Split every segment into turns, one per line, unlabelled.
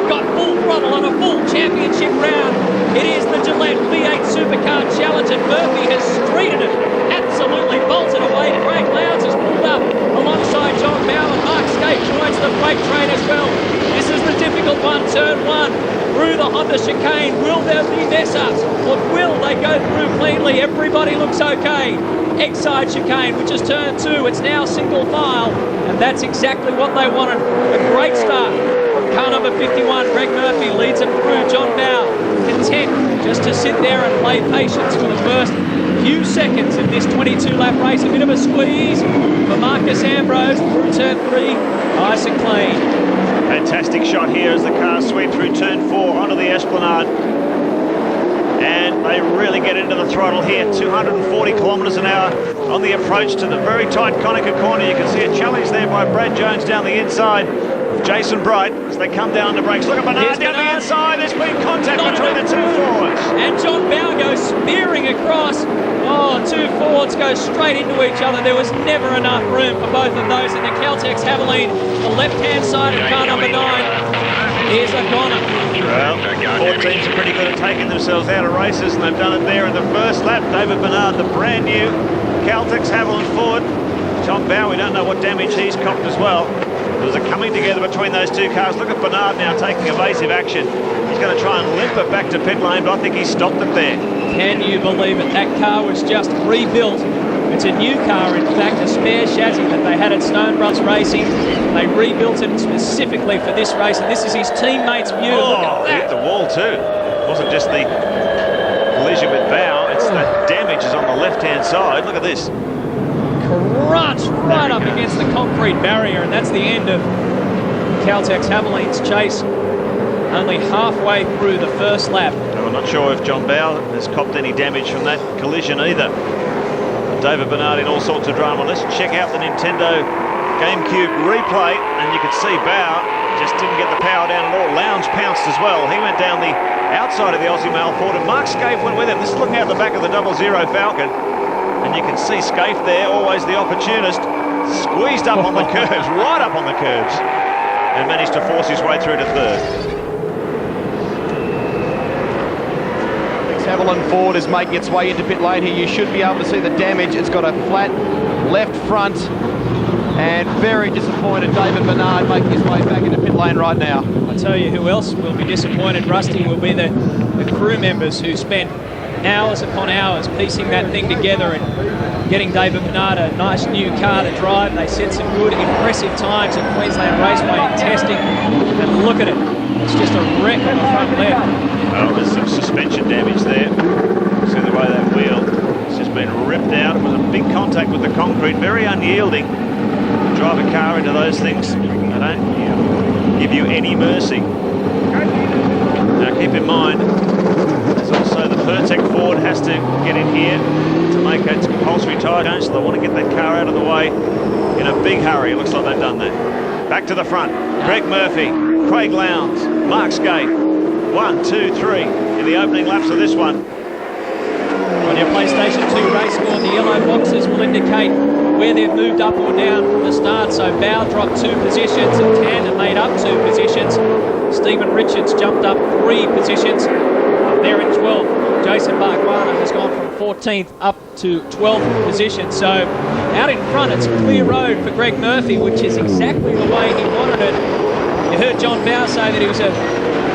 We've got full throttle on a full championship round. It is the Gillette V8 Supercar Challenge, and Murphy has streeted it. Absolutely bolted away. Craig Lowndes has pulled up alongside John Bow, and Mark Skate joins the freight train as well. This is the difficult one, turn one. Through the Honda chicane. Will there be mess-ups, or will they go through cleanly? Everybody looks okay. Exide chicane, which is turn two. It's now single file, and that's exactly what they wanted. A great start from car number 51. Greg Murphy leads it through. John Bow content just to sit there and play patience for the first few seconds of this 22-lap race. A bit of a squeeze for Marcus Ambrose through turn three. Nice and clean.
Fantastic shot here as the cars sweep through turn four onto the Esplanade. And they really get into the throttle here. 240 kilometres an hour on the approach to the very tight Conica corner. You can see a challenge there by Brad Jones down the inside of Jason Bright as they come down the brakes. Look at Bernard down the inside. There's been contact between the two Fords.
And John Bow goes spearing across. Oh, two Fords go straight into each other. There was never enough room for both of those. And the Caltex Haviline, the left-hand side of car number 9, is a goner.
Well, Ford teams are pretty good at taking themselves out of races, and they've done it there in the first lap. David Bernard, the brand new Caltex Haviland Ford. John Bow, we don't know what damage he's copped as well. There's a coming together between those two cars. Look at Bernard now taking evasive action. He's going to try and limp it back to pit lane, but I think he stopped it there.
Can you believe it? That car was just rebuilt. It's a new car, in fact, a spare chassis that they had at Stone Brothers Racing. They rebuilt it specifically for this race, and this is his teammate's view. Look at that.
He hit the wall too. It wasn't just the collision with Bow, it's that damage is on the left-hand side. Look at this.
Crunch right up against the concrete barrier, and that's the end of Caltex Haviline's chase. Only halfway through the first lap.
I'm not sure if John Bow has copped any damage from that collision either. David Bernard in all sorts of drama. Let's check out the Nintendo GameCube replay, and you can see Bow just didn't get the power down at all. Lowndes pounced as well. He went down the outside of the Aussie Mail Ford, and Mark Scaife went with him. This is looking out the back of the 00 Falcon, and you can see Scaife there, always the opportunist, squeezed up on the curves, right up on the curves, and managed to force his way through to third.
Haviland Ford is making its way into pit lane here. You should be able to see the damage. It's got a flat left front, and very disappointed David Bernard making his way back into pit lane right now.
I tell you who else will be disappointed, Rusty, will be the crew members who spent hours upon hours piecing that thing together and getting David Bernard a nice new car to drive. They set some good, impressive times at Queensland Raceway in testing, and look at it. It's just a wreck on the front left.
Oh, there's some suspension damage there. See the way that wheel has just been ripped out. It was a big contact with the concrete, very unyielding. Drive a car into those things, they don't give you any mercy. Now keep in mind, there's also the Pertec Ford has to get in here to make its compulsory tyre change, so they want to get that car out of the way in a big hurry. It looks like they've done that. Back to the front. Greg Murphy, Craig Lowndes, Mark Skate. 1, 2, 3 in the opening laps of this one.
On your PlayStation 2 race score, the yellow boxes will indicate where they've moved up or down from the start. So Bow dropped 2 positions and Tandem made up 2 positions. Stephen Richards jumped up 3 positions. They're in 12th. Jason Bargwanna has gone from 14th up to 12th position. So out in front, it's a clear road for Greg Murphy, which is exactly the way he wanted it. You heard John Bow say that he was a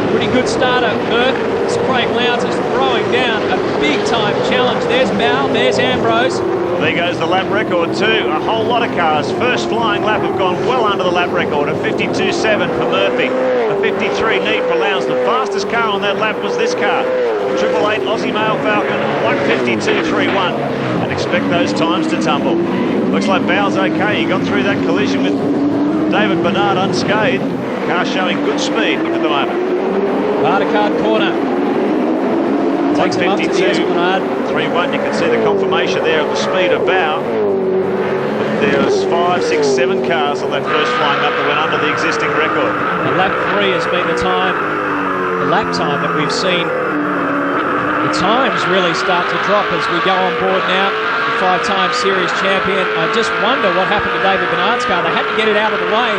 pretty good starter. Murph, Craig Lowndes is throwing down a big-time challenge. There's Bow, there's Ambrose.
There goes the lap record too. A whole lot of cars. First flying lap have gone well under the lap record. A 52.7 for Murphy. A 53 neat for Lowndes. The fastest car on that lap was this car. 888 Aussie Mail Falcon, 152.31. And expect those times to tumble. Looks like Bow's okay. He got through that collision with David Bernard unscathed. Car showing good speed at the moment.
Bartercard corner. Takes him up to the Esplanade.
3-1, you can see the confirmation there of the speed of Bow. There was 5, 6, 7 cars on that first flying up that went under the existing record.
And lap 3 has been the lap time that we've seen the times really start to drop as we go on board now. The 5-time series champion. I just wonder what happened to David Bernard's car. They had to get it out of the way.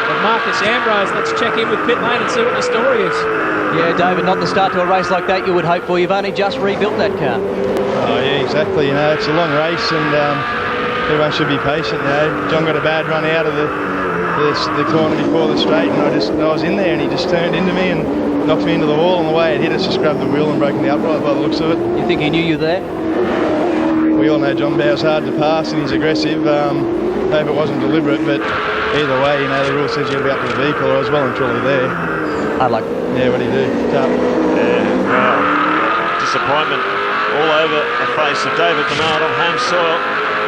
of Marcus Ambrose. Let's check in with pit lane and see what the story is.
Yeah, David, not the start to a race like that you would hope for. You've only just rebuilt that car.
Oh, yeah, exactly. You know, it's a long race and everyone should be patient. You know, John got a bad run out of the corner before the straight, and I was in there, and he just turned into me and knocked me into the wall. On the way it hit us, just grabbed the wheel and broken the upright by the looks of it.
You think he knew you there?
We all know John Bow's hard to pass and he's aggressive. Hope it wasn't deliberate, but either way, you know, the rule says you got to be up to the vehicle. I was well and truly there.
Hard luck.
Yeah, what do you do? Tough.
Yeah, well, disappointment all over the face of David Bernard on home soil.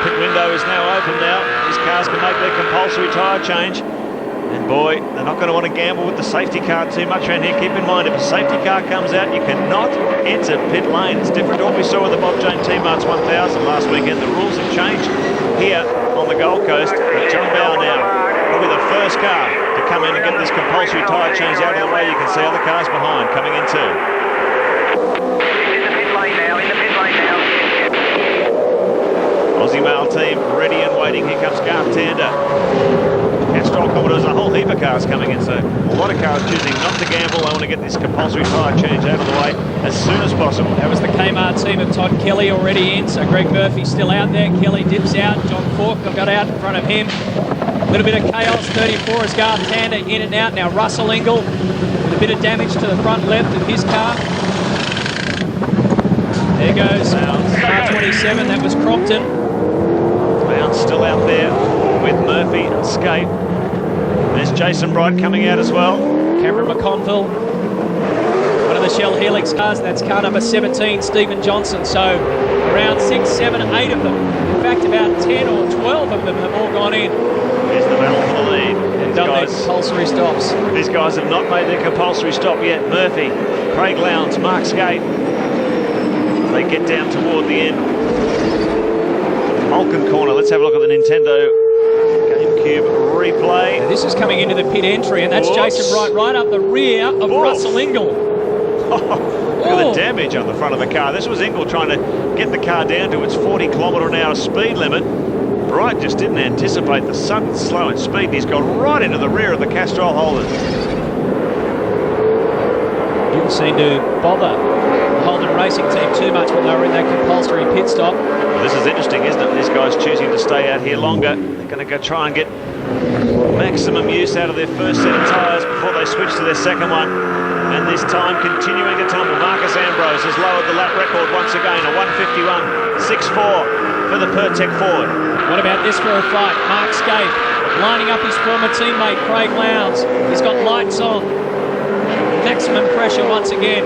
Pit window is now open now. These cars can make their compulsory tyre change. And boy, they're not going to want to gamble with the safety car too much around here. Keep in mind, if a safety car comes out, you cannot enter pit lane. It's different to what we saw with the Bob Jane T-Marts 1000 last weekend. The rules have changed here on the Gold Coast. But John Bow now, probably the first car to come in and get this compulsory tyre change out of the way. You can see other cars behind coming in too. Aussie Mail team ready and waiting. Here comes Garth Tander. Castrol Commodores, a whole heap of cars coming in, so a lot of cars choosing not to gamble. They want to get this compulsory tyre change out of the way as soon as possible.
That was the Kmart team of Todd Kelly already in, so Greg Murphy's still out there. Kelly dips out. John Falk got out in front of him. A little bit of chaos. 34 as Garth Tander in and out. Now Russell Ingall with a bit of damage to the front left of his car. There goes car 27. That was Crompton.
Brown's still out there with Murphy and Skate. There's Jason Bright coming out as well.
Cameron McConville, one of the Shell Helix cars. That's car number 17, Stephen Johnson. So around 6, 7, 8 of them. In fact, about 10 or 12 of them have all gone in.
Here's the battle for the lead.
And done their compulsory stops.
These guys have not made their compulsory stop yet. Murphy, Craig Lowndes, Mark Skate. They get down toward the end. Malkin corner. Let's have a look at the Nintendo GameCube replay.
Now this is coming into the pit entry, and that's Jason Bright right up the rear of Russell Ingall.
Look at the damage on the front of the car. This was Ingall trying to get the car down to its 40km/h speed limit. Bright just didn't anticipate the sudden slow in speed, and he's gone right into the rear of the Castrol holders.
Didn't seem to bother the Holden Racing team too much when they were in that compulsory pit stop.
Well, this is interesting, isn't it? These guys choosing to stay out here longer. They're going to go try and get maximum use out of their first set of tyres before they switch to their second one. And this time continuing to tumble. Marcus Ambrose has lowered the lap record once again, a 151.64 for the Pertec Ford.
What about this for a fight? Mark Skate lining up his former teammate Craig Lowndes. He's got lights on. Maximum pressure once again.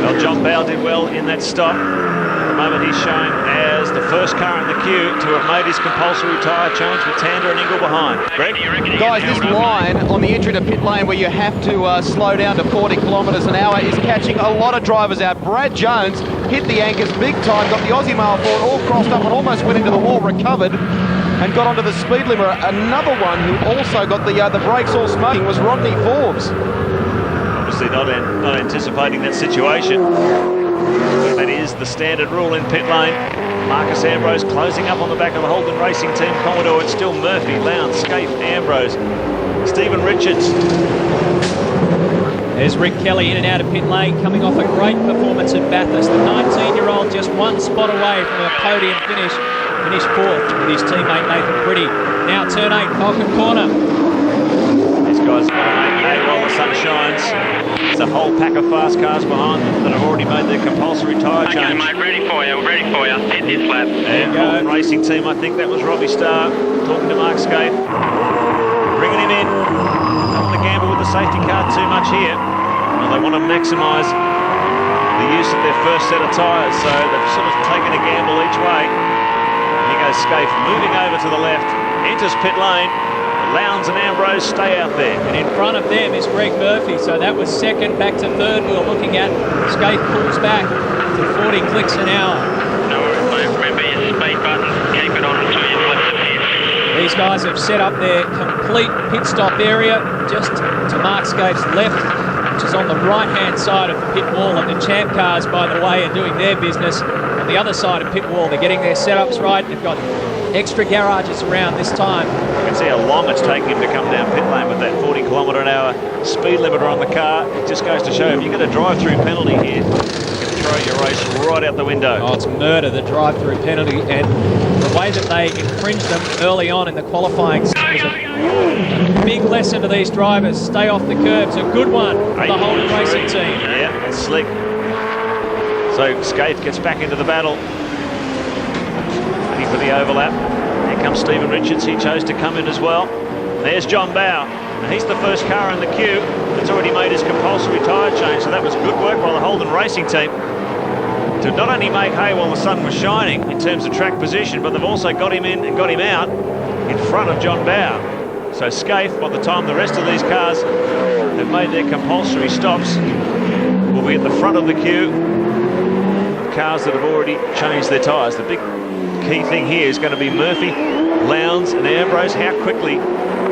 Well, John Bow did well in that stop. At the moment he's shown as the first car in the queue to have made his compulsory tyre change with Tander and Ingall behind. Greg?
Guys, this line on the entry to pit lane where you have to slow down to 40km/h is catching a lot of drivers out. Brad Jones hit the anchors big time, got the Aussie Mail Ford all crossed up and almost went into the wall, recovered and got onto the speed limiter. Another one who also got the brakes all smoking was Rodney Forbes.
Obviously not anticipating that situation. That is the standard rule in pit lane. Marcus Ambrose closing up on the back of the Holden Racing Team Commodore. It's still Murphy, Lowndes, Skate, Ambrose, Stephen Richards.
There's Rick Kelly in and out of pit lane, coming off a great performance at Bathurst. The 19-year-old just one spot away from a podium finish. Finished fourth with his teammate Nathan Pretty. Now turn 8, Falcon corner.
These guys got to make hay while the sun shines. There's a whole pack of fast cars behind them that have already made their compulsory tyre change.
Okay, mate, ready for you. Hit this lap.
And Holden Racing Team, I think that was Robbie Starr talking to Mark Skate. Bringing him in. Don't want to gamble with the safety car too much here. Well, they want to maximise the use of their first set of tyres, so they've sort of taken a gamble each way. Here goes Scaife moving over to the left, enters pit lane. Lowndes and Ambrose stay out there.
And in front of them is Greg Murphy, so that was second, back to third we were looking at. Scaife pulls back to 40 clicks an hour.
No worries, mate. Remember your speed button. Keep it on until you flip the pit.
These guys have set up their complete pit stop area just to Mark Scaife's left, which is on the right-hand side of the pit wall, and the Champ cars, by the way, are doing their business on the other side of pit wall. They're getting their setups right. They've got extra garages around this time.
You can see how long it's taking him to come down pit lane with that 40km/h speed limiter on the car. It just goes to show if you get a drive-through penalty here, you can throw your race right out the window.
Oh, it's murder, the drive-through penalty, and the way that they infringed them early on in the qualifying was a big lesson to these drivers. Stay off the curbs. A good one for the Holden Racing team.
Yeah, slick. So Scaife gets back into the battle. Ready for the overlap. Here comes Stephen Richards. He chose to come in as well. There's John Bowe. And he's the first car in the queue that's already made his compulsory tyre change. So that was good work by the Holden Racing team to not only make hay while the sun was shining in terms of track position, but they've also got him in and got him out in front of John Bowe. So Scaife, by the time the rest of these cars have made their compulsory stops, will be at the front of the queue of cars that have already changed their tyres. The big key thing here is going to be Murphy, Lowndes and Ambrose. How quickly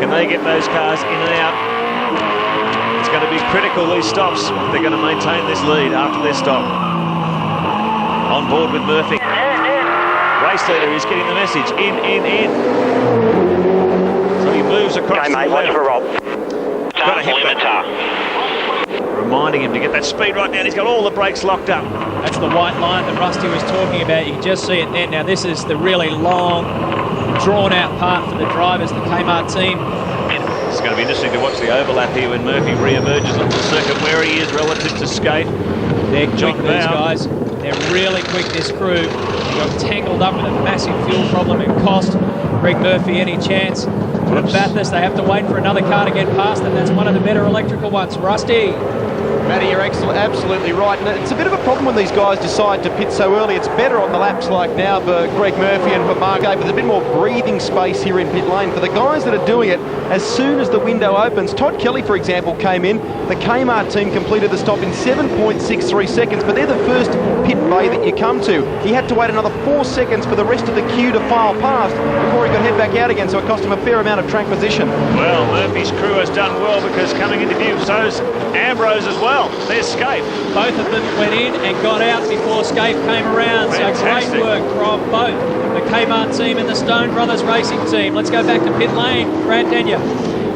can they get those cars in and out? It's going to be critical, these stops, if they're going to maintain this lead after their stop. On board with Murphy. Race leader is getting the message. In. So he moves across the
watch for Rob.
Got to hit that. Reminding him to get that speed right down. He's got all the brakes locked up.
That's the white line that Rusty was talking about. You can just see it there. Now this is the really long, drawn-out part for the drivers, the Kmart team.
It's going to be interesting to watch the overlap here when Murphy re-emerges onto the circuit, where he is relative to Scaife.
They're quick, these guys. They're really quick, this crew. They got tangled up with a massive fuel problem and cost Greg Murphy any chance. But Bathurst, they have to wait for another car to get past them. That's one of the better electrical ones. Rusty.
Matty, you're absolutely right. And it's a bit of a problem when these guys decide to pit so early. It's better on the laps like now for Greg Murphy and for Mark A, but there's a bit more breathing space here in pit lane. For the guys that are doing it, as soon as the window opens, Todd Kelly, for example, came in. The Kmart team completed the stop in 7.63 seconds, but they're the first pit bay that you come to. He had to wait another 4 seconds for the rest of the queue to file past before he could head back out again, so it cost him a fair amount of track position.
Well, Murphy's crew has done well because coming into view, so's Ambrose as well. There's Scaife.
Both of them went in and got out before Scaife came around.
Fantastic.
So great work from both the Kmart team and the Stone Brothers Racing team. Let's go back to pit lane. Grant Denyer.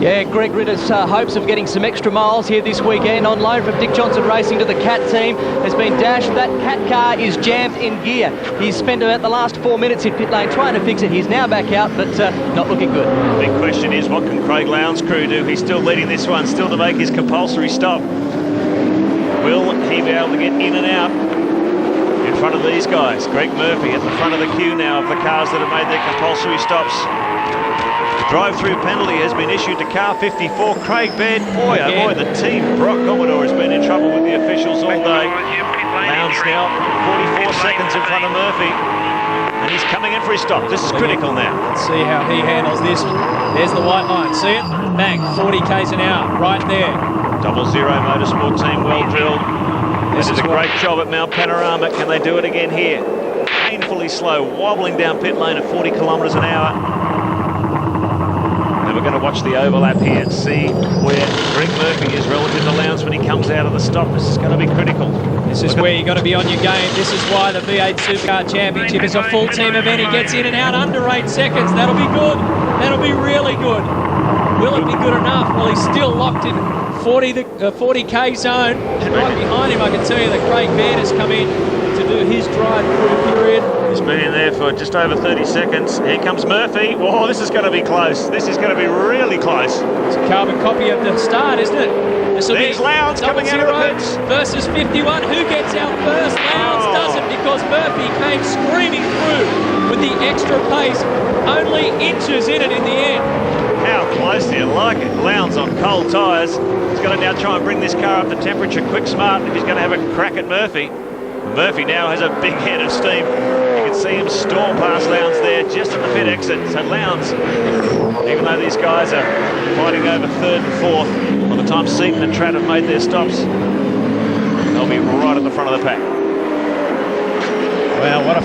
Yeah, Greg Ritter's hopes of getting some extra miles here this weekend on loan from Dick Johnson Racing to the Cat team has been dashed. That Cat car is jammed in gear. He's spent about the last 4 minutes in pit lane trying to fix it. He's now back out, but not looking good.
The big question is, what can Craig Lowndes' crew do? He's still leading this one, still to make his compulsory stop. Will he be able to get in and out in front of these guys? Greg Murphy at the front of the queue now of the cars that have made their compulsory stops. Drive-through penalty has been issued to car 54. Craig Baird, boy oh boy, the team Brock Commodore has been in trouble with the officials all day. Lowndes now 44 seconds in front of Murphy, and he's coming in for his stop. This is critical now.
Let's see how he handles this. There's the white line. See it? Bang, 40 k's an hour right there.
00 Motorsport team, well drilled. This is a great job at Mount Panorama. Can they do it again here? Painfully slow, wobbling down pit lane at 40 kilometres an hour. And we're going to watch the overlap here and see where Greg Murphy is relative to Lowndes when he comes out of the stop. This is going to be critical.
This is where you've got to be on your game. This is why the V8 Supercar Championship is a full team event. He gets in and out under 8 seconds. That'll be good. That'll be really good. Will it be good enough? Well, he's still locked in 40k zone. And right behind him, I can tell you that Craig Baird has come in to do his drive-through period.
He's been in there for just over 30 seconds. Here comes Murphy. Oh, this is going to be close. This is going to be really close.
It's a carbon copy of the start, isn't it? This will
There's
be
Lowndes coming out of the pits.
Versus 51. Who gets out first? Lowndes doesn't, because Murphy came screaming through with the extra pace. Only inches in it in the end.
How close do you like it? Lowndes on cold tyres. He's got to now try and bring this car up to temperature quick smart if he's going to have a crack at Murphy. Murphy now has a big head of steam. You can see him storm past Lowndes there just at the pit exit. So Lowndes, even though these guys are fighting over third and fourth, by the time Seaton and Tratt have made their stops, they'll be right at the front of the pack.
Wow, what a